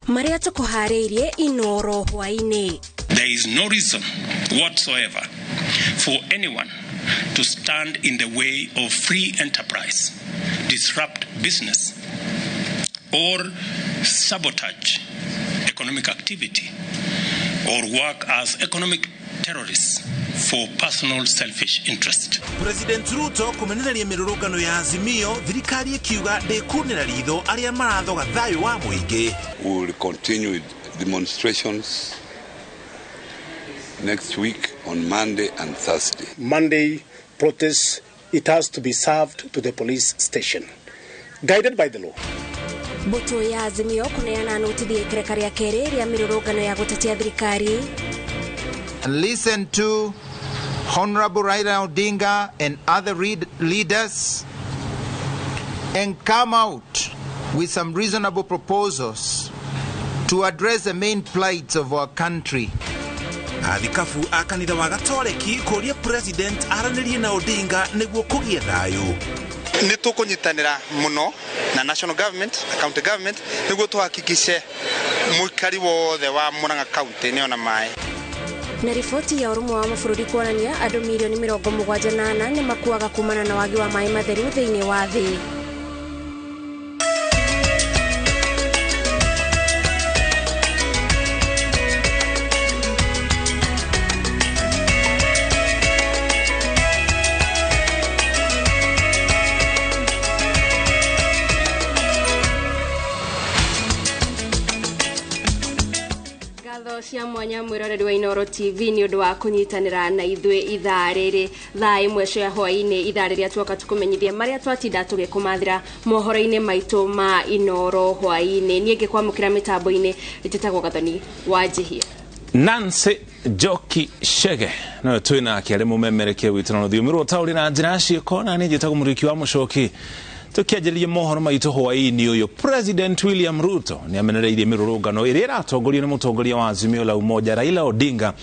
Maria tukuharirie Inoro hwaini. There is no reason whatsoever for anyone to stand in the way of free enterprise, disrupt business, or sabotage economic activity, or work as economic terrorists for personal selfish interest. President Ruto kumenereria mirurungano ya Azimio thirikari ikiuga ndekunira ritho aria marathoga thayu wa muingi. We will continue with demonstrations next week on Monday and Thursday. Monday protests, it has to be served to the police station, guided by the law. Boto ya Azimio kuneana notithia ikereka ria keri ria mirurungano ya gutetia thirikari. And listen to Honorable Raila Odinga and other leaders and come out with some reasonable proposals to address the main plights of our country. Athikafu akanitha wa Gatoreki kuria President aranirie na Odinga niguo kugie thayu. Ni tukunyitanira muno na national government, county government niguo tuhakikishe muikari wothe wa Murang'a county ni ona mai. Na ripoti ya urumwe wa mabũrũri kuonania andũ milioni 74 nĩ makuaga kumana na wagi wa maĩ matheru thĩinĩ wa thĩ. Cia mwanya mwiroreri wa Inoro TV ni undu wa kunyitanira na ithwe ithaa riri thaa imwe cia hwaini ithaa riria twoka tukumenyithia maria twatinda tugikumathira mohoro-ini maitu ma Inoro hwaini nie ngikwamukira mitambo-ini itetagwo Gathoni wa Njihia Nancy Joki Shege no twina akiari mumemereke witano thiumirwo tauri na njira ciiko na ni njitagwo muriki wa mucoki tukiajeria mohoro maitu hwaini uyu President William Ruto ni amenereirie mirurungano iria iratongorio ni mutongoria wa Azimio la Umoja Raila Odinga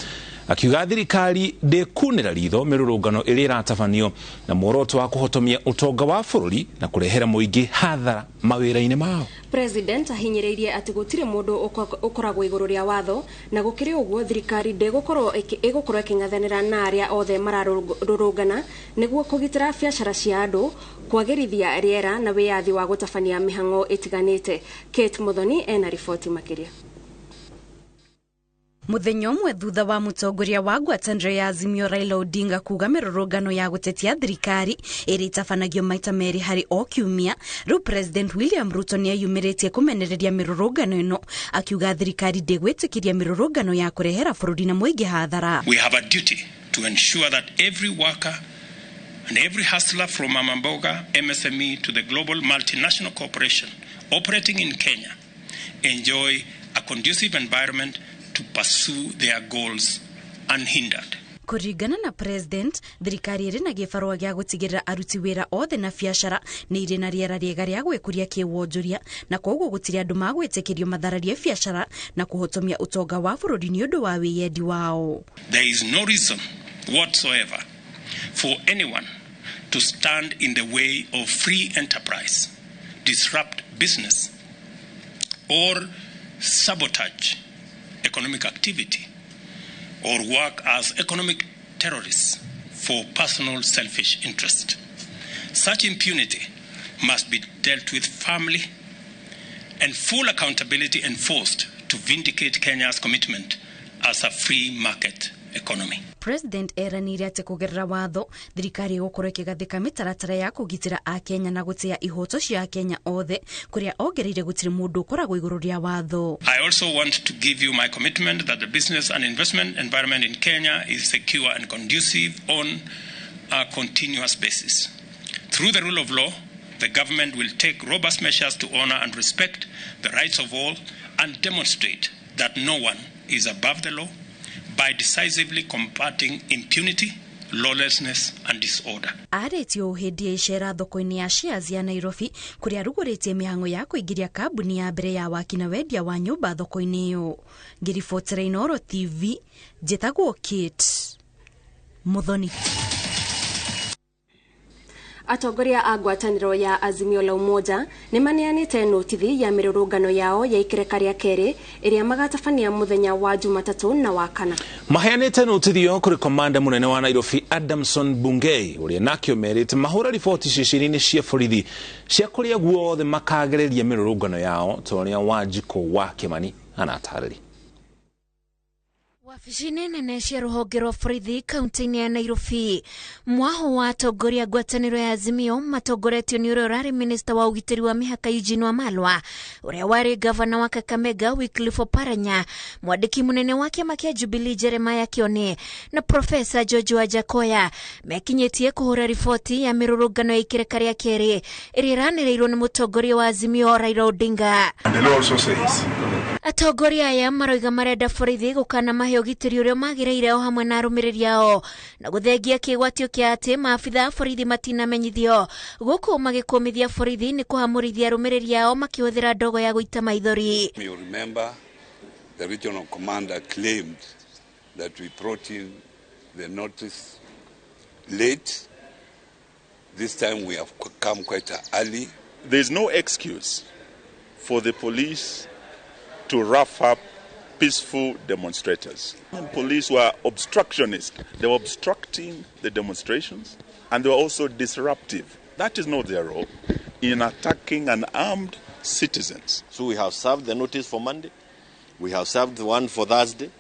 akiuga thirikari ndekunira ritho mirurungano iria iratabanio na muoroto wa kuhotomia utonga wa bururi na kurehera muingi hathara mawira-ini mao. President ahinyireirie ati gutire mundu ukoragwo iguru ria watho na gukiri uguo thirikari ndegukorwo iking'athanira na aria othe mararurungana niguo kugitira biacara cia andu kwagirithia riera na wiyathi wa gutabania mihango itiganite. Kate Muthoni ena ripoti makiria. Muthenya umwe thutha wa mutongoria wa ngwatanĩro ya Azimio Raila Odinga kuga mirurungano ya gutetia thirikari iri itabanagio maita meri hari o kiumia, riu President William Ruto ni ayumiritie kumenereria mirurungano ino akiuga thirikari ndegwitikiria mirurungano ya kurehera bururi na muingi hathara. We have a duty to ensure that every worker and every hustler from Mamamboga MSME to the global multinational corporation operating in Kenya enjoy a conducive environment to pursue their goals unhindered. Kuringana na President, thirikari iri na gibarua gia gutigirira aruti wira othe na biacara ni iri na riera riega ria gwikuria kiwonjoria na koguo gutiri andu magwitikirio mathararie biacara na kuhotomia utonga wa bururi ni undu wa wiyendi wao. There is no reason whatsoever for anyone to stand in the way of free enterprise, disrupt business, or sabotage economic activity, or work as economic terrorists for personal selfish interest. Such impunity must be dealt with firmly and full accountability enforced to vindicate Kenya's commitment as a free market economy. President eranire ati kugerera watho thirikari gukorwo ikigathika mitaratara ya kugitira a Kenya na gutia ihoto cia Kenya othe kuria ongereire gutiri mundu ukoragwo iguru ria watho. I also want to give you my commitment that the business and investment environment in Kenya is secure and conducive on a continuous basis. Through the rule of law, the government will take robust measures to honor and respect the rights of all and demonstrate that no one is above the law by decisively combating impunity, lawlessness and disorder. Aretio uhindi ishera thoko-ini ya shares ya Nairobi kuria ruguritie mihango ya kuingiria kambuni ya mbere ya waki na wendia wa nyumba thoko-ini iyo. Ngiribotera Inoro TV, njitagwo Kate Muthoni. Atongoria a ngwatanĩro ya Azimio la Umoja nĩmaneanĩte notithi ya mĩrũrũngano yao ya ikereka rĩa kerĩ ĩrĩa magatabania mũthenya wa Jumatatũ na wa Kana. Maheanĩte notithi yo kũrĩ komanda mũnene wa Nairobi Adamson Bungei ũrĩa nakĩo merĩte mahũra riboti ceceni-inĩ cia borithi cia kũrĩa guothe makagereria mĩrũrũngano yao toria Wanjikũ wa Kĩmani anatarĩria. Wabici-inĩ nene cia rũhonge rwa borithi kaunti-inĩ ya Nairobi, mwaho wa atongoria ngwatanĩro ya Azimio matongoretio nĩ ũrĩa ũrarĩ minista wa ũgitĩri wa mĩhaka Eugene Wamalwa, ũrĩa warĩ gavana wa Kakamega Wycliffe Oparanya, mwandĩki mũnene wa kĩama kĩa Jubilee Jeremiah Kioni na Profesa George Wajakoya mekinyĩtie kũhũra riboti ya mĩrũrũngano ya ikereka rĩa kerĩ ĩrĩa ĩranĩrĩirwo nĩ mũtongoria wa Azimio Raila Odinga. And the law also says atongoria aya maroiga marenda borithi gũkana mahe ũgitĩri ũrĩa magĩrĩire o hamwe na arũmĩrĩri ao na gũthengia kĩgwatio kĩa atĩ maabitha a borithi matinamenyithio gũkũ magĩkũmithia borithi nĩ kũhamũrithia arũmĩrĩri ao makĩhũthĩra ndogo ya gũita maithori. You remember the regional commander claimed that we brought in the notice late. This time we have come quite early. there is no excuse for the police to rough up peaceful demonstrators. And police were obstructionists. They were obstructing the demonstrations and they were also disruptive. That is not their role in attacking unarmed citizens. So we have served the notice for Monday. We have served the one for Thursday.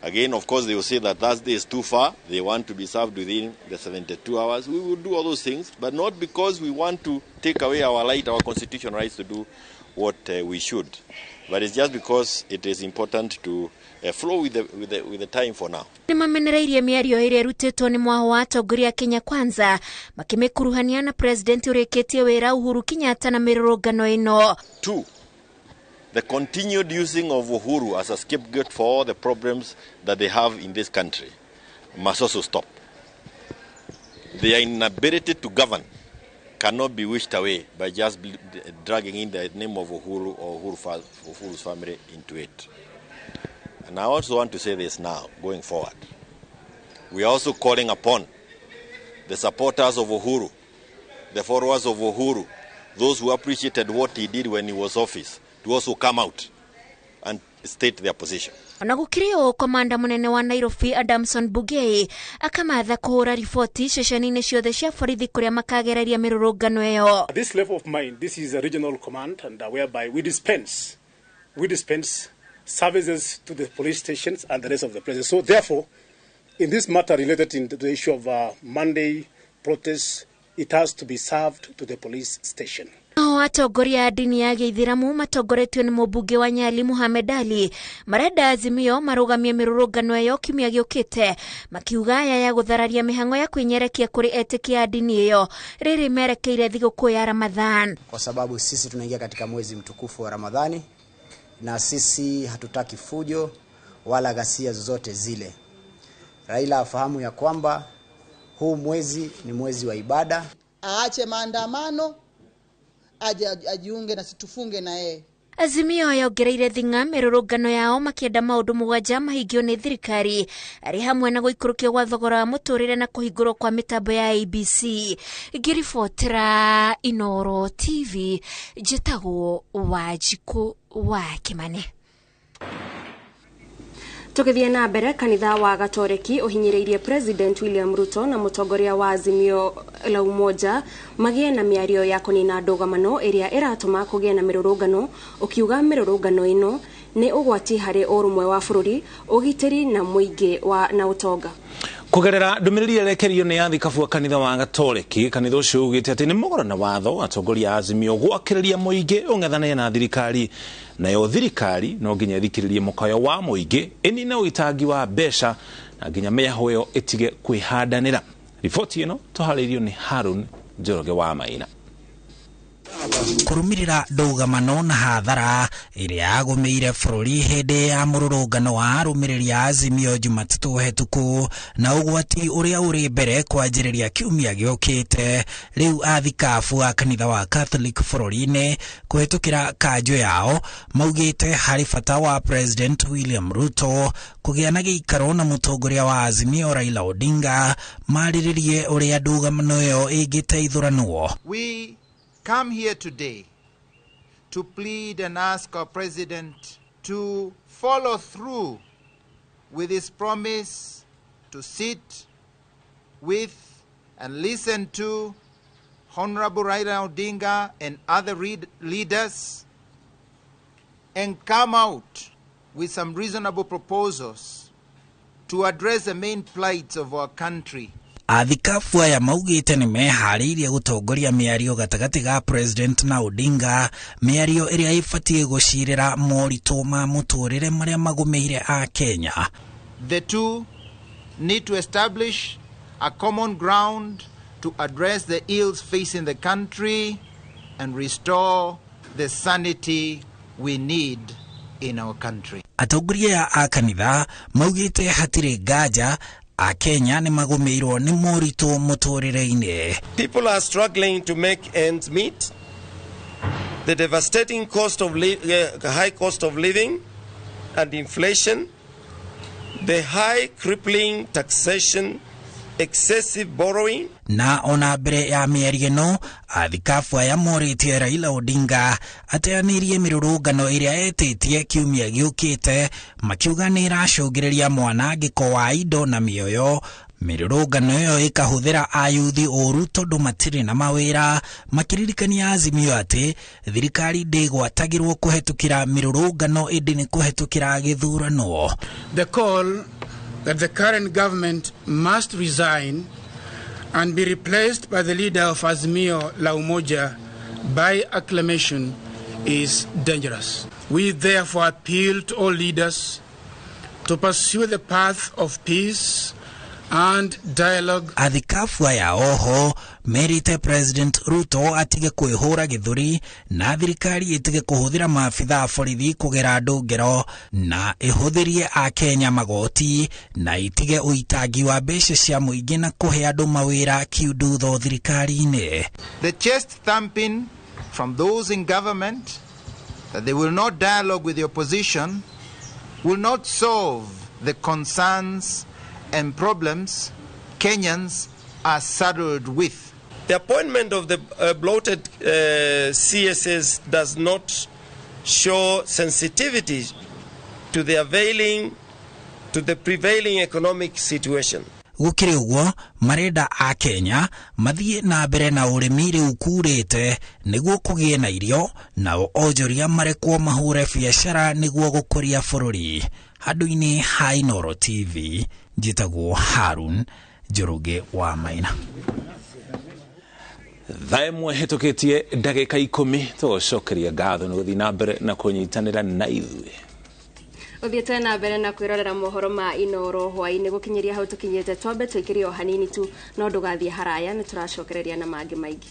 Again, of course, they will say that Thursday is too far. They want to be served within the 72 hours. We will do all those things, but not because we want to take away our right, our constitutional rights to do what we should. But it's just because it is important to flow with the time for now. Nimamenereirie mĩario ĩrĩa ĩrutĩtwo nĩ mwaho wa atongoria Kenya Kwanza makĩmĩkuruhania na president ũrĩkĩtie wĩra Uhuru Kenyatta na mĩrũrũngano ĩno. 2. The continued using of Uhuru as a scapegoat for all the problems that they have in this country must also stop. Their inability to govern cannot be wished away by just dragging in the name of Uhuru or Uhuru's family into it. And I also want to say this now, going forward. We are also calling upon the supporters of Uhuru, the followers of Uhuru, those who appreciated what he did when he was office, to also come out and state their position. Ona gũkĩrĩ komanda mũnene wa Nairobi Adamson Bungei akamatha kũhũra riboti ceceni-inĩ ciothe cia borithi kũrĩa makagereria mĩrũrũngano ĩyo. At this level of mine, this is a regional command, and whereby we dispense services to the police stations and the rest of the places. So therefore, in this matter related to the issue of Monday protests, it has to be served to the police station. Atongoria a dini ya Gĩithĩramu matongoretio nĩ mũmbunge wa Nyali Mohamed Ali marenda Azimio marũgamie mĩrũrũngano ĩyo kiumia gĩũkĩte makiuga aya ya gũthararia mĩhang'o ya kwĩnyerekia kũrĩ etĩkia a dini ĩyo rĩrĩ merekeire thigũkũ ya Ramadhan. Kwa sababu sisi tunaingia katika mwezi mtukufu wa Ramadhani na sisi hatutaki fujo wala ghasia zozote zile. Raila afahamu ya kwamba huu mwezi ni mwezi wa ibada. Aache maandamano, ajiunge na situfunge na yeye. Azimio yongereire thing'a mĩrũrũngano yao makĩenda maũndũ mũgwanja mahingio nĩ thirikari arĩ hamwe na gũikũrũkio gwa thogora wa mũtũrĩre na kũhingũrwo kwa mĩtambo ya ABC. Ngĩribotera Inooro TV, njĩtagwo Wanjikũ wa Kĩmani. Tukithie na mbere, kanitha wa Gatoreki uhinyĩrĩirie President William Ruto na mũtongoria wa Azimio la Umoja magĩe na mĩario ya kũnina ndũgamano ĩrĩa ĩratũma kũgĩe na mĩrũrũngano, ũkiuga mĩrũrũngano ĩno nĩ ũgwati harĩ ũrũmwe wa bũrũri, ũgitĩri na mũingĩ na ũtonga. Kugerera ndũmĩrĩri ĩrekereirio nĩ athikabu a kanitha wa Gatoreki, kanitha ũcio ugĩte atĩ nĩ mũgorana watho atongoria a Azimio gwakĩrĩria mũingĩ ũng'ethanĩre na thirikari, nayo thirikari no nginya ĩthikĩrĩrie mũkayo wa mũingĩ ĩnine ũitangi wa mbeca na nginya mĩahũ ĩyo ĩtige kwĩhandanĩra. Riboti ĩno tũharĩirio nĩ Harun Njoroge wa Maina. kurumirira ndugamano na hathara iria yagumiire bururi hindi ya mururungano wa arumiriri a Azimio Jumatatu hetuku na ugwati uria uri mbere kwanjiriria kiumia giukite. Riu athikabu a kanitha wa Catholic bururi-ini kuhetukira kanjo yao maugite hari bata wa President William Ruto kugia na giikaro na mutongoria wa Azimio Raila Odinga mariririe uria ndugamano yo ingiteithuranwo. We come here today to plead and ask our president to follow through with his promise to sit with and listen to Honorable Raila Odinga and other leaders and come out with some reasonable proposals to address the main plights of our country. Athikabu aya maugite ni mehariirie gutongoria miario gatagati ga President na Odinga, miario iria ifatie gucirira moritu ma muturire maria magumeire a Kenya. The two need to establish a common ground to address the ills facing the country and restore the sanity we need in our country. Atongoria a kanitha maugite hatire nganja a Kenya ni magumeirwo ni moritu muturire-ini. People are struggling to make ends meet. The devastating high cost of living and inflation, the high crippling taxation, excessive borrowing. Na ona mbere ya mieri ino athikabu aya moritie Raila Odinga ateanirie mirurungano iria etitie kiumia giukite makiuga ni iracungiriria mwanangiko wa indo na mioyo. Mirurungano iyo ikahuthira ayuthi oru tondu matiri na mawira, makiririkania Azimio ati thirikari ndigwatagirwo kuhetukira mirurungano indi ni kuhetukira githurano. The call that the current government must resign and be replaced by the leader of Azimio La Umoja by acclamation is dangerous. We therefore appeal to all leaders to pursue the path of peace and dialogue. Athikabu aya oho merite President Ruto atige kwihura githuri na thirikari itige kuhuthira maafitha borithi kugera ndungero na ihuthirie a Kenya magoti na itige uitangi wa mbeca cia muingi na kuhe andu mawira kiundutho thirikari-ini. The chest thumping from those in government that they will not dialogue with the opposition will not solve the concerns and problems Kenyans are saddled with. The appointment of the bloated CSS does not show sensitivity to the prevailing economic situation. Gukiri uguo marenda a Kenya mathie na mbere na urimi riu kurite niguo kugie na irio na onjoria marekwo mahure biashara niguo gukuria bururi. Handu-ini ha Inooro TV njitagwo Harun Njoroge wa Maina. Thaimwe hitukitie ndagika 10 tucokeria ngatho ni guthii na mbere na kunyitanira na ithuĩ. Uthiete na mbere na kwirorera mohoro ma Inooro hwaini gukinyiria hau tukinyete twambe twikiri o hanini tu no ndugathie haraya ni turacokereria na mangi maingi.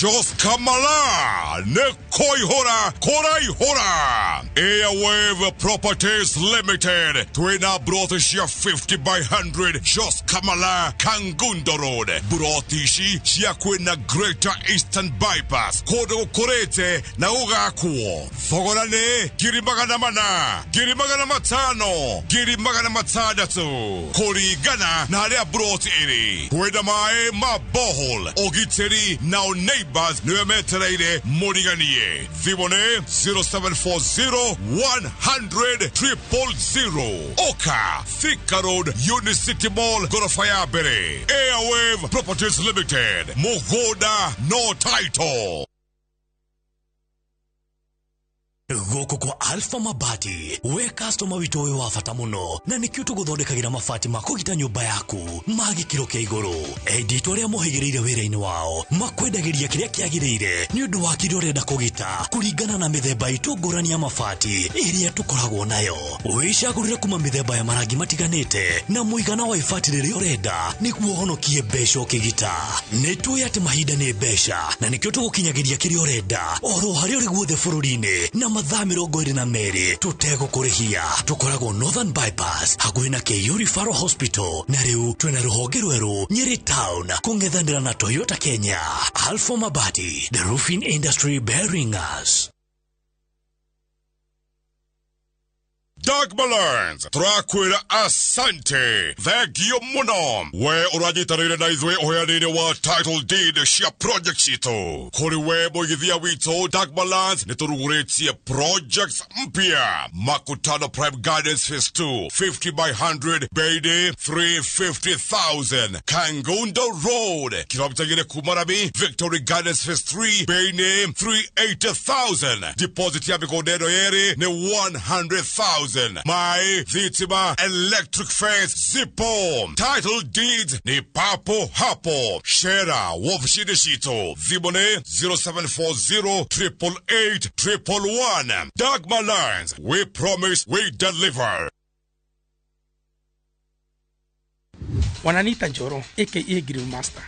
Jos Kamala, ne Koihora, Koraihora. Airwave Properties Limited. Twina Brothishia 50 by 100. Jos Kamala, Kangundo Road. Brotishi, Shiakwina Greater Eastern Bypass. Kodo Korete, na Ugakuo. Fogorane, Girimagana Mana, Girimagana Matano, Girimagana Matadatu. Korigana, Nadia Broti Eri. Twina Mae, Ma Bohol, Ogiteri, now neighbors Nuemetereide Moriganie. Vivone 0740 100 000. Oka Thika Road Unicity Mall Gorofayabere. Airwave Properties Limited. Mogoda no title. Goko kwa Alpha Mabati, we customer wito we wafata muno, na nikio tuguthondekagira mabati makugita nyumba yaku, magi kiro kia iguru. Edito ria mohigirire wira-ini wao, makwendagiria kiria kiagirire, ni undu wa kiria urenda kugita, kuringana na mithemba itu ngurani ya mabati iria tukoragwo nayo. Wicagurire kuma mithemba ya marangi matiganite, na muigana wa ibati riria urenda, niguo honokie mbeca ukigita. Nitui ati mahinda ni mbeca, na nikio tugukinyagiria kiria urenda, oro haria uri guothe bururi-ini, na mathaa 22 tutegũkũrĩhia. Tukoragwo Northern Bypass hakuhĩ na KU Referral Hospital, na rĩu twĩna rũhonge rwerũ Nyeri Town kũng'ethanĩra na Toyota Kenya. Alpha Mabati, the roofing industry bearing us. Dagmalans, turakwira asante, thegio muno. We urajitarire na izwe oheanire wa title deed cia project cito. Kuri we moigithia wito Dagmalans nituruguretie projects mpya. Makutano Prime Gardens Phase 2, 50 by 100, Beide, 350,000. Kangundo Road, kilomita gine Kumarami, Victory Gardens Phase 3, Beine, 380,000. Deposit ya mikodeno yeri ne 100,000. My Vitima electric fence zipo. Title deeds ni papo hapo. Shera wofshidishito. Vibone 0740-888-111. Dagmar Lines, we promise we deliver. Wananiita Njoro aka Grill Master.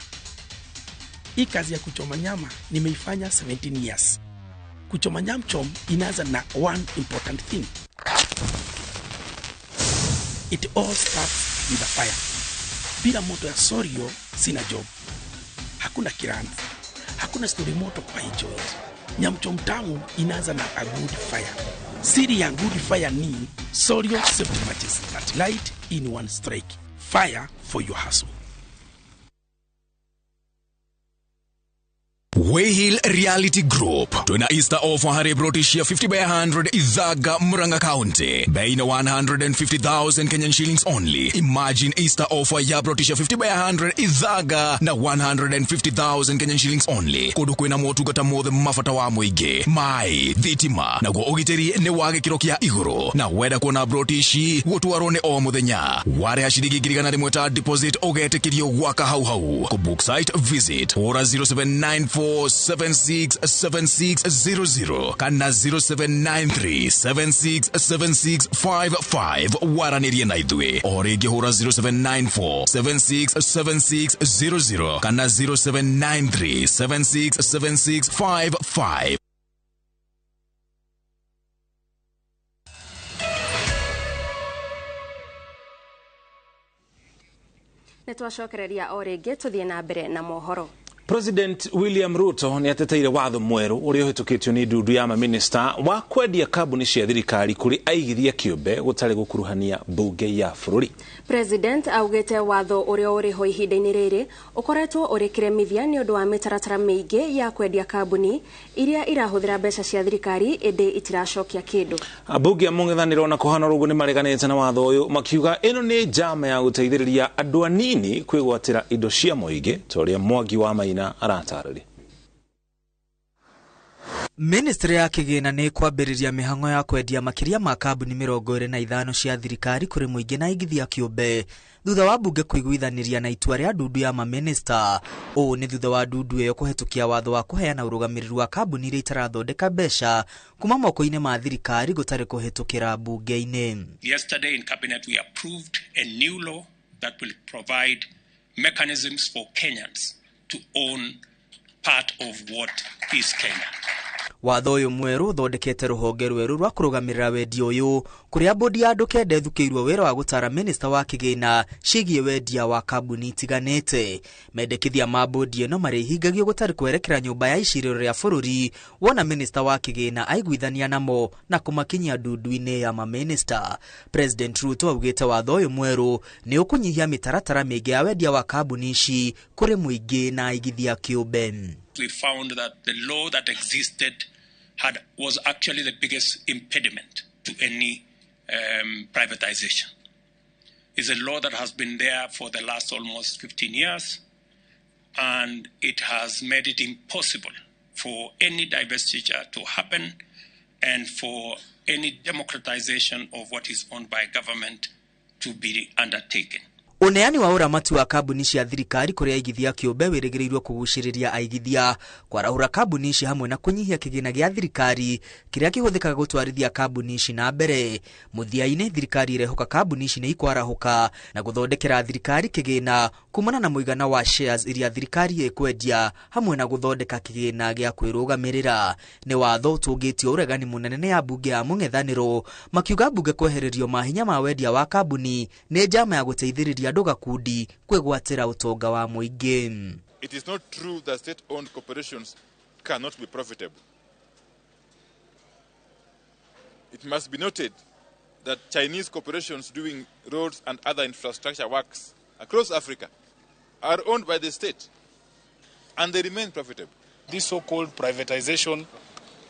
Hii kazi ya kuchoma nyama nimeifanya 17 years. Kuchoma nyama inaanza na one important thing. It all starts with a fire. Bila moto ya sorio sina job. Hakuna kirani, hakuna story moto kwa hii joint. Nyamchom tamu inaanza na a good fire. Siri ya good fire ni sorio safety matches that light in one strike. Fire for your hustle. Wayhill Reality Group tuna Easter offer hari brotishia 50 by 100 Izaga Muranga County baina 150,000 Kenyan shillings only. Imagine Easter offer ya brotishia 50 by 100 Izaga na 150,000 Kenyan shillings only. Kudu kwina motugata mothe mafata wa muige mai thitima na go ogiteri ne wage kirokia iguru na weda kuona brotishi wotuarone o muthenya ware ashiriki girigana rimweta deposit ogetekirio gwaka hau ku book site visit ora 0794767600 kana 0793767655 waranirie na ithwe orege hora 0794767600 kana 0793767655. Netwacokereria o ringi tuthie na mbere na mohoro. President William Ruto ni ateteire watho mweru uria uhitukitio ni ndudu ya maminista wa kwendia kabuni cia thirikari kuri aigithia kiumbe gutari gukuruhania bunge ya bururi. President augete watho uria uri ho ihinda-ini riri ukoretwo uri kiremithia ni undu wa mitaratara miingi ya kwendia kabuni iria irahuthira mbeca cia thirikari indi itiracokia kindu. Abunge amung'ethaniro na kuhana rugu ni mareganite na watho uyu makiuga ino ni njama ya guteithiriria andu anini kwigwatira indo cia muingi toria Mwangi wa Maina aratarari. Ministry ya kigina ni kwambiriria mihango ya kwendia makiria ma kabuni 25 cia thirikari kuri muingi na igithia kiumbe thutha wa bunge kuiguithaniria na itua ria ndudu ya maminista. O ni thutha wa ndudu iyo kuhetukia watho wa kuheana urugamiriru wa kabuni iria itarathondeka mbeca kuma moko-ini ma thirikari gutari kuhetukira bunge-ini. Yesterday in cabinet we approved a new law that will provide mechanisms for Kenyans to own part of what is Kenya. Watho uyu mweru thondekete ruhonge rweru rwa kurugamirira wendia uyu kuria bodi ya andu kende thukiirwo wira wa gutara minister wa kigina cigie wendia wa kabuni itiganite. Mendekithia ma bodi ino marihingagio gutari kwerekera nyumba ya iciriro ria bururi wona minister wa kigina aiguithania namo na kumakinyia ndudu-ini ya maminista. President Ruto augite watho uyu mweru ni ukunyihia mitaratara mingi ya wendia wa kabuni ici kuri muingi na igithia kiumbe. We found that the law that existed was actually the biggest impediment to any privatization. It's a law that has been there for the last almost 15 years, and it has made it impossible for any divestiture to happen and for any democratization of what is owned by government to be undertaken. Uneani wa uramati wa kabuni cia thirikari kuria aigithia kiumbe wirigirirwo kuguciriria aigithia kwarahura kabuni ici hamwe na kunyihia kigina gia thirikari kiria kihuthikaga gutwarithia kabuni ici na mbere. Muthiaine thirikari irehoka kabuni ici ni ikwarahuka na guthondekera thirikari kigina kumana na muigana wa shares iria thirikari ikwendia hamwe na guthondeka kigina gia kwirugamirira. Ni watho utungitio uregani munene ya bunge ya mung'ethaniro makiuga bunge kwehererio mahinya ma wendia wa kabuni ni njama ya guteithiriria ndoga kudi kwegwatira utonga wa muingi. It is not true that state-owned corporations cannot be profitable. It must be noted that Chinese corporations doing roads and other infrastructure works across Africa are owned by the state and they remain profitable. This so-called privatization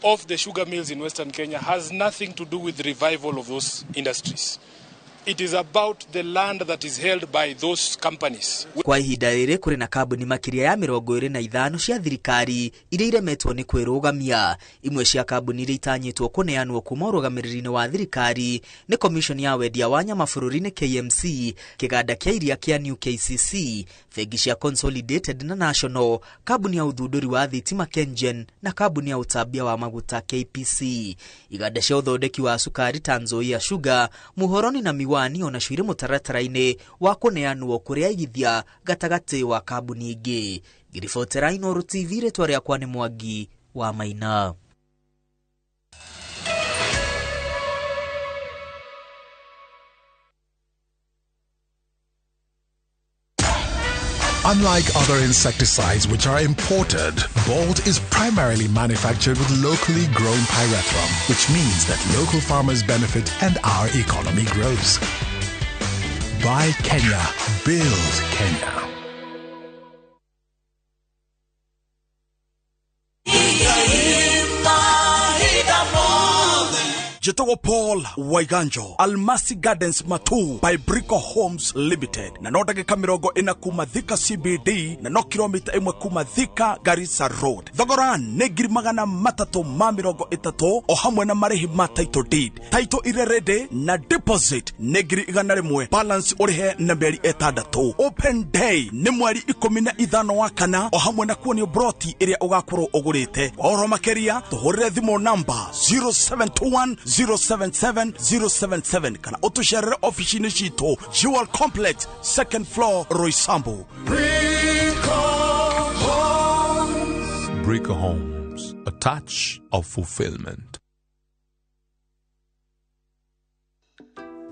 of the sugar mills in Western Kenya has nothing to do with the revival of those industries. It is about the land that is held by those companies. Kwa ihinda riri kuri na kabuni makiria ya 25 cia thirikari iria iremetwo ni kwirugamia. Imwe cia kabuni iria itanyitwo kuneanwo kuma urugamiriri-ini wa thirikari ni Commission ya Wendia wa Nyama Bururi-ini KMC, kiganda kia iria kia New KCC, bengi cia Consolidated na National, kabuni ya uthunduri wa thitima KenGen na kabuni ya utambia wa maguta KPC. Iganda cia uthondeki wa sukari Tanzania Sugar, Muhoroni na Miwani ona shwire mutaratara-ini wa kuneanwo kuria igithia gatagati wa kabuni ingi. Girifotera Inooro TV retwa riakwa ni Mwangi wa Maina. Unlike other insecticides which are imported, Bolt is primarily manufactured with locally grown pyrethrum, which means that local farmers benefit and our economy grows. Buy Kenya, build Kenya. Jetogo Paul Waiganjo, Almasi Gardens Matu by Brico Homes Limited. Na nodage kamirogo ina kuma Thika CBD na no kilomita imwe kuma Thika Garissa Road. Thogoran negiri magana matatu ma mirogo itato o hamwe na marehi ma title deed. Title irerede na deposit negiri igana rimwe. Balance orihe na meri etandatu. Open day ni mweri 15 wa kana o hamwe na kuonio broti iria ugakoro ugurite. Oro makeria tuhurire thimo number 0721 077 kana utusharire office shito Jewel Complex, 2nd floor, Roysambu. Brico Homes, a touch of fulfillment.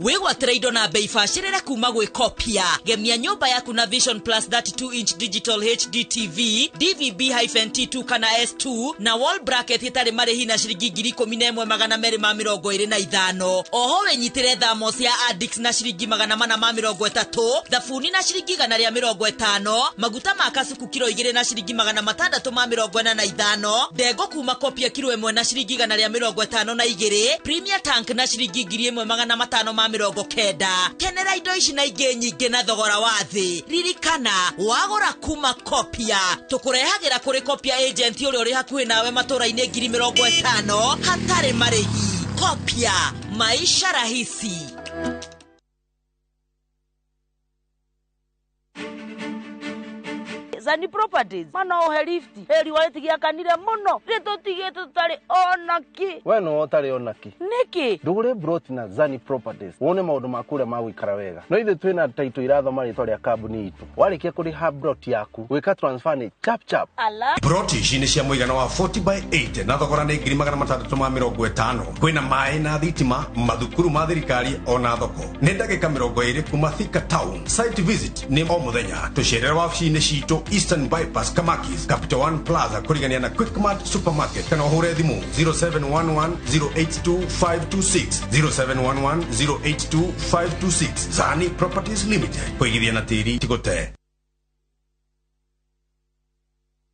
Wegwatira indo na bei bacirira kuma gwi Kopia. Gemia nyumba yaku na Vision Plus 32-inch digital HD TV, DVB-T2 kana S2 na wall bracket itari marehi na shiringi 11,225. Oho wenyitire thamos ya Addix na shiringi 430, thafuni na shiringi 150, maguta ma kasuku kilo 2 na shiringi 645, ndego kuma Kopia kilo 1 na shiringi 152, Premier Tank na shiringi 1,500 keda. Kenera indo ici na ingi nyingi na thogora wa thi. Ririkana wagora kuma Kopia tukurehagira kuri Kopia agent uri uri hakuhi nawe matura-ini 50,000 hatari marehi. Kopia, maisha rahisi. Zani Properties mana ohe lifti heri waletigia kanire muno ritotige tutari onaki we no otari onaki niki ndugure broti na Zani Properties wone maundu makure ma gwikara wega no ithe twina taito iratho marĩtwa rĩa kambuni itu warikia kuri ha broti yaku wika transfer ni chap ala broti ici ni cia muigana wa 40/80 na thogora ni 650. kwina mai na thitima mathukuru ma thirikari ona thoko ni ndagika 20 kuma Thika town. Site visit ni o muthenya tucerera wabici-ini citu Eastern Bypass Kamakis, Capital One Plaza, kurigania na Quickmart Supermarket. Kana uhure thimu 0711-082-526 0711-082-526. Zani Properties Limited, kuigithia na tiri tigote.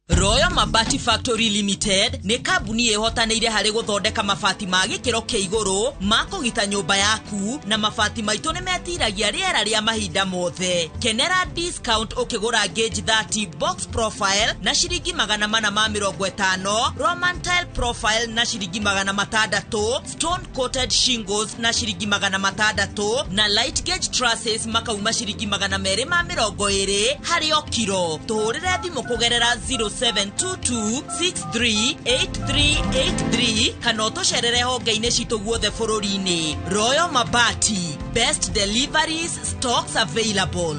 Royal Mabati Factory Limited nĩ kambuni ĩhotanĩire harĩ gũthondeka mabati ma gĩkĩro kĩa igũrũ ma kũgita nyũmba yaku, na mabati maitũ nĩ metiragia rĩera rĩa mahinda mothe. Kenera discount ũkĩgũra gauge 30 box profile na ciringi 450, Roman tile profile na ciringi 600, stone coated shingles na ciringi 600, na light gauge trusses makauma ciringi 220 harĩ o kiro. Tũhũrĩre thimũ kũgerera 0722638383 kana ũtũcerere honge-inĩ citũ guothe bũrũri-inĩ. Royal Mabati, best deliveries, stocks available.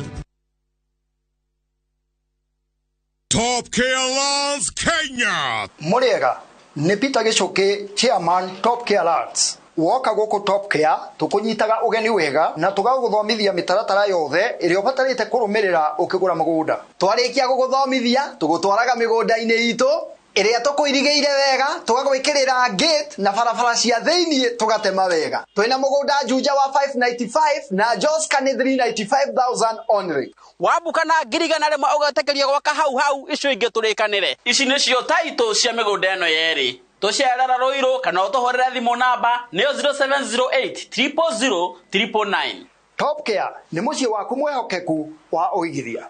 Top Care Lands Kenya. Muriega, ni Peter Gichuki, chairman Top Care Lands. Woka goko Top Care tukunyitaga ugeni wega na tugaguthomithia mitaratara yothe iri ubatarite kurumirira ukigura mugunda. Twarikia guguthomithia tugutwaraga migunda-ini itu iria tukuirigeire wega, tugagwikirira gate na barabara cia thiini tugatema wega. Twina mugunda Juja wa 595 na Joska ni 395,000 only. Wabuka na ngirigana rimwe ugatekeria gwaka hau icio ingi turikanire. Ici nicio title cia migunda eno yeri. Tucerera Ruiru kana utuhorera thimu namba niyo 0708 000 999. Top Care ni mucie waku mwehokeku wa uigithia.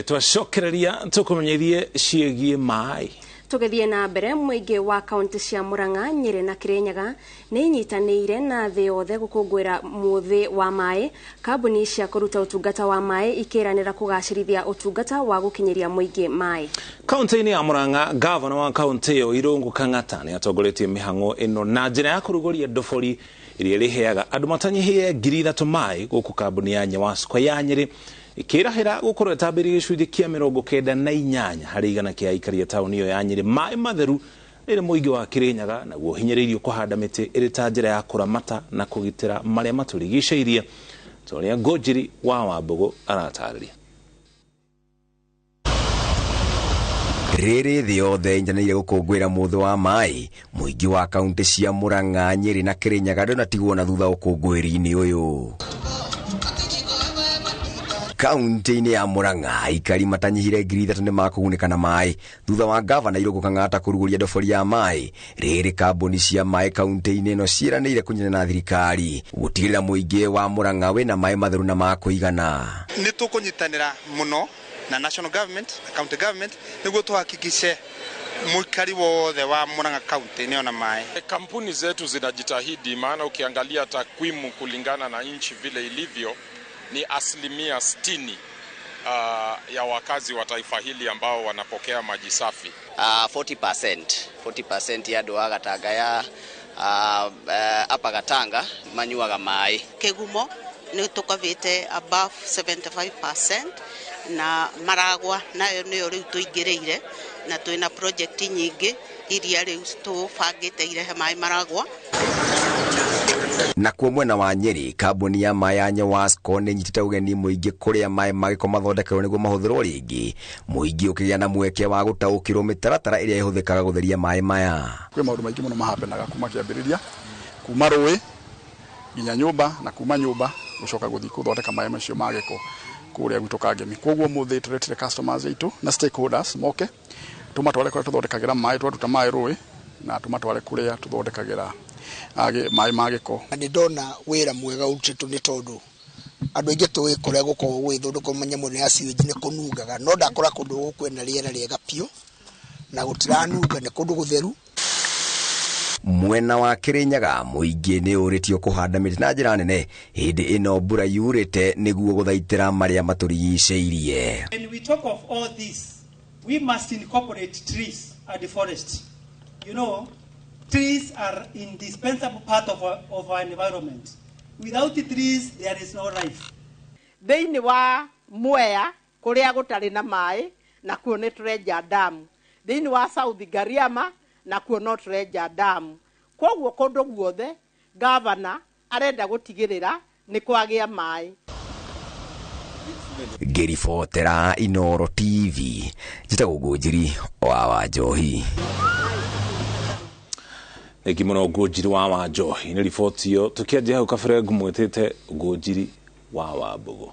Twacokereria tukumenyerie ciĩgiĩ maĩ. Tugethie na mbere muingi wa kaunti cia Murang'a, Nyeri na Kirinyaga ni inyitanĩire na thĩ yothe gũkũngũĩra muthi wa maĩ. Kambuni cia kũruta ũtungata wa maĩ ikiranĩra kũgacĩrithia ũtungata wa gũkinyĩria muingi maĩ. Kaunti-inĩ ya Murang'a, gavana wa kaunti ĩyo Irungu Kang'ata nĩ atongoretie mĩhang'o ĩno na njĩra ya kũrugũria ndobori iria rĩheaga andũ matanyihĩire 3,000 maĩ gũkũ kambuni ya Nyawasco ya Nyeri ikirahira gukorwo tabiri gicunjĩ kĩa 98 harĩ igana kĩa aikari a tauni ĩyo ya Nyeri maĩ matheru nĩ muingi wa Kirinyaga naguo hinyĩrĩirio kũhanda mĩtĩ ĩrĩ ta njĩra ya kũramata na kũgitĩra marĩa matũrigicĩirie. Toria Ngojiri wa Wambugu aratarĩria. Rĩrĩ thĩ yothe injanĩire gũkũngũĩra muthi wa maĩ, muingi wa kaunti cia Murang'a, Nyeri na Kirinyaga ndũnatigwo na thutha ũkũngũĩri-inĩ ũyũ. Kaunti-inĩ ya Murang'a aikari matanyihire 3,000 nĩ makũgunĩka na maĩ thutha wa gavana Irungu Kang'ata kũrugũria ndobori ya maĩ. Rĩrĩ kambuni cia maĩ kaunti-inĩ ĩno ciĩranĩire kũnyitana na thirikari gũtigĩrĩra muingi wa Murang'a wĩna maĩ matheru na ma kũigana. Nĩ tũkũnyitanĩra muno na national government na county government nĩguo tuhakikishe muikari wothe wa Murang'a county ni ona maĩ. Kampuni zetu zinajitahidi, maana ukiangalia takwimu kulingana na nchi vile ilivyo ni 60% ya wakazi wa taifa hili ambao wanapokea maji safi. 40% ya andũ a Gatanga apa Gatanga manyuaga maĩ. Kigumo nĩ tũkavĩte above 75% na Maragwa nayo nĩyo rĩu tũingĩrĩire na twĩna project nyingĩ iria rĩu tũbangĩte irehe maĩ Maragwa. Na kuo mwena wa Nyeri, kambuni ya maĩ ya Nyawasco nĩ nyitĩte ũgeni muingi kũrĩa maĩ magĩko mathondekerwo nĩguo mahũthĩrwo rĩngĩ, muingi ũkĩgĩa na mweke wa gũtaũkĩrwo mĩtaratara ĩrĩa ĩhũthĩkaga gũtheria maĩ maya. Kwĩ maũndũ maingĩ mũno mahapenaga kuma kĩambĩrĩria, kuma rũĩ nginya nyũmba na kuma nyũmba gũcoka gũthiĩ gũthondeka maĩ macio ma gĩko kũrĩa gwitũ Kangemi. Koguo mũthĩ tũretire customers aitũ na stakeholders moke tũmatware kũrĩa tũthondekagĩra maĩ, twaruta maĩ rũĩ na tũmatware kũrĩa tũthondekagĩra maĩ ma gĩko. Nĩ ndona wĩra mwega ũrutĩtwo nĩ tondũ andũ aingĩ tũĩ kũrĩa gũkorwo gwĩthondekwo manyamũ nĩ aciwĩnji nĩ kũnungaga, no ndakora kũndũ gũkũ kwĩna rĩera rĩega piũ na gũtiranunga, nĩ kũndũ gũtheru. Mwena wa Kirinyaga muingi nĩ ũrĩtio kũhanda mĩtĩ na njĩra nene hĩndĩ ĩno mbura yurĩte nĩguo gũthaitĩra marĩa matũrigicĩirie. When we talk of all this, we must incorporate trees and the forest. You know, trees are indispensable part of our environment. Without the trees, there is no life. Thĩinĩ wa Mwea kũrĩa gũtarĩ na maĩ na kuo nĩ tũrenja damu. Thĩinĩ wa South Gariama na kuo no tũrenja damu. Koguo kũndũ guothe gavana arenda gũtigĩrĩra nĩ kwagĩa maĩ. Ngĩribotera Inooro TV, njĩtagwo Ngũnjiri wa Wanjohi. ekimono gojiri wa Wanjohi ni ripoti yo tukiaje hau kabere ngumwitite gojiri wa Wambugu.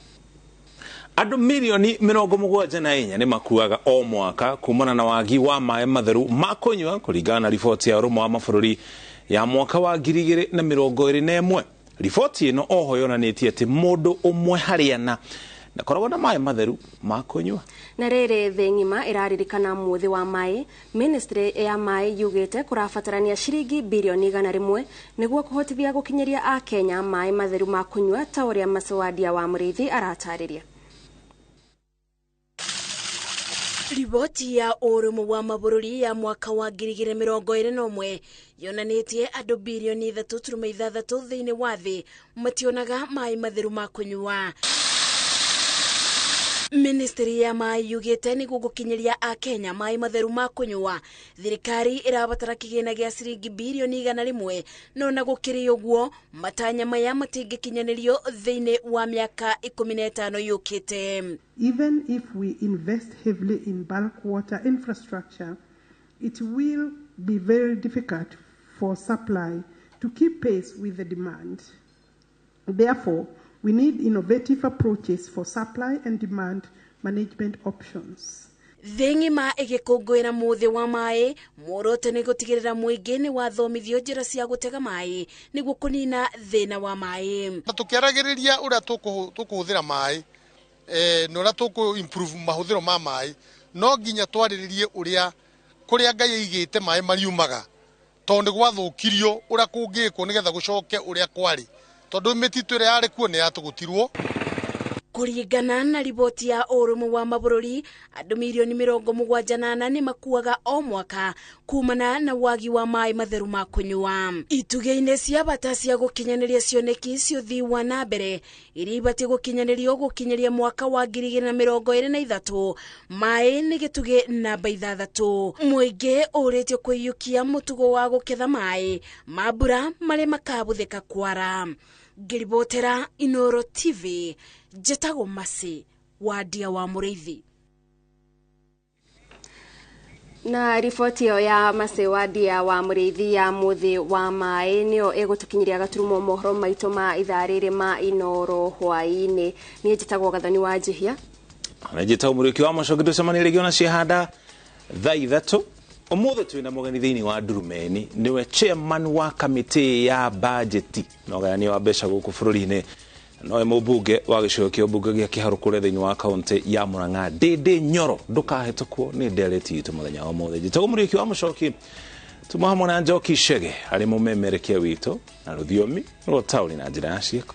Andũ milioni 74 ni makuaga o mwaka kumana na wagi wa maĩ matheru ma kũnyua kũringana na riboti ya Ũrũmwe wa Mabũrũri ya mwaka wa 2021. Riboti ĩno oho yonanĩtie atĩ mũndũ ũmwe harĩ ana ndakoragwo na maĩ matheru ma kũnyua. Na rĩrĩ thĩ ng'ima ĩraririkana muthi wa maĩ, Ministry ya maĩ yugĩte kũrabatarania ciringi bilioni 100 nĩguo kũhotithia gũkinyĩria a Kenya maĩ matheru ma kũnyua ta ũrĩa Macewadia wa Mũrĩithi aratarĩria. Riboti ya Ũrũmwe wa Mabũrũri ya mwaka wa 2021 yonanĩtie andũ bilioni 3.6 thĩinĩ wa thĩ mationaga maĩ matheru ma kũnyua. Ministry ya maĩ yugĩte nĩguo gũkinyĩria a Kenya maĩ matheru ma kũnyua, thirikari ĩrabatara kĩgĩna gĩa ciringi bilioni 100, no na gũkĩrĩ ũguo matanya maya matingĩkinyanĩrio thĩinĩ wa mĩaka 15 yũkĩte. Even if we invest heavily in bulk water infrastructure, it will be very difficult for supply to keep pace with the demand. Therefore, we need innovative approaches for supply and demand management options. Thĩ ng'ima ĩgĩkũngũĩra muthi wa maĩ, muoroto nĩ gũtigĩrĩra mũingĩ nĩ wathomithio njĩra cia gũtega maĩ nĩguo kũnina thĩna wa maĩ. Tũkĩaragĩrĩria ũrĩa tũkũhũthĩra maĩ na ũrĩa tũkũ-improve mahũthĩro ma maĩ, no nginya twarĩrĩrie ũrĩa kũrĩa Ngai aigĩte maĩ mariumaga, tondũ gwathũkirio ũrĩa kũngĩkwo nĩgetha gũcoke ũrĩa kwarĩ, tondũ mĩtitũ ĩrĩa yarĩ kuo nĩ yatũgũtirwo. Kũringana na riboti ya Ũrũmwe wa Mabũrũri, andũ milioni 74 nĩ makuaga o mwaka kumana na wagi wa maĩ matheru ma kũnyua. Itugĩ-inĩ cia bata cia gũkinyanĩria cioneki cia ũthii wa na mbere iria ibatiĩ gũkinyanĩrio gũkinyĩria mwaka wa 2023, maĩ nĩ gĩtugĩ namba 6. Mũingĩ ũrĩtio kũiyũkia mũtugo wa gũketha maĩ ma mbura marĩa makabũthĩka kwara. Ngĩribotera Inooro TV, Njĩtagwo Masi Wadia wa Mũrĩithi. Na riboti yo ya Macewadia wa Mũrĩithi ya muthi wa maĩ nĩyo ĩgũtũkinyĩria gaturumo mohoro maitũ ma ithaa rĩrĩ ma Inooro hwaĩ-inĩ. Niĩ njĩtagwo Gathoni wa Njihia. Na njĩtagwo Mũrĩki wa Mũcoki, tũcemania rĩngĩ ona ciĩhanda thaa 3. Ũmũthĩ twĩna mũgeni thĩinĩ wa Ndurumeni, nĩwe chairman wa kamĩtĩ ya budget na ũgayania wa mbeca gũkũ bũrũri-inĩ, nowe mũmbunge wa gĩcigo kĩa ũmbunge gĩa Kĩharũ kũrĩa thĩinĩ wa kaũntĩ ya Mũrang'a. Ndĩndĩ Nyoro ndũkahĩtũkwo nĩ ndereti itũ mũthenya wa ũmũthĩ. Njĩtagwo Mũrĩki wa Mũcoki, tuma hamwe na Njoki Shege arĩ mũmemerekia witũ na rũthiomi rwa taũri na njĩra ya ciĩko.